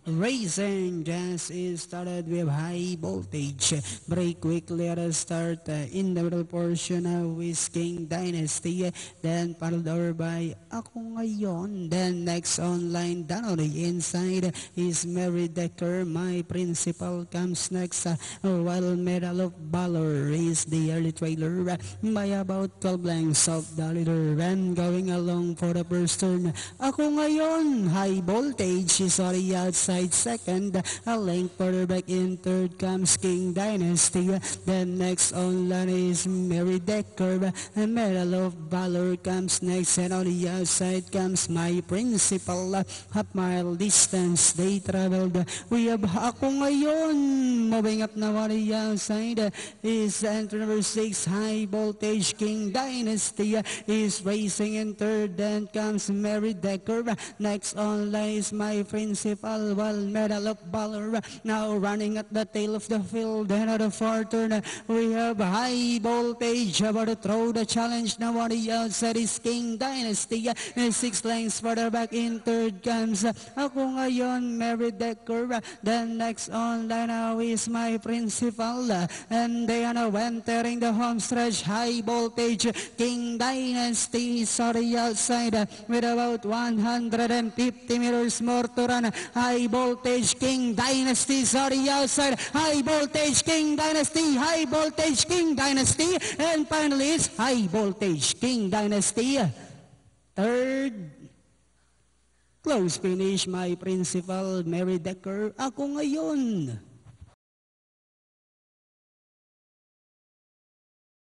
Racing just is started with high voltage. Break quickly at the start in the middle portion of Wiz King Dynasty. Then followed over by Ako Ngayon. Then next online down on the inside is Mary Decker. My Principal comes next. While Medal of Valor is the early trailer by about 12 lengths of the leader. And going along for the first turn, Ako Ngayon. High voltage is already outside second, a length further back in third comes King Dynasty. Then next on line is Mary Decker, and Medal of Valor comes next, and on the outside comes My Principal. Half mile distance they traveled. We have Ako Ngayon moving up now on the outside is entry number 6 high voltage. King Dynasty is racing in third, then comes Mary Decker. Next on line is My Principal, while Medal of Valor now running at the tail of the field. And at the far turn we have high voltage about to throw the challenge now on the outside is King Dynasty, and 6 lengths further back in third comes Ako Ngayon, Mary Decker. Then next on line now is My Principal, and they are now entering the home stretch. High voltage King Dynasty is on the outside with about 150 meters more to run. High voltage King Dynasty is on the outside. High voltage King Dynasty, high voltage King Dynasty, and finally it's high voltage King Dynasty. Third, close finish My Principal, Mary Decker. Ako Ngayon.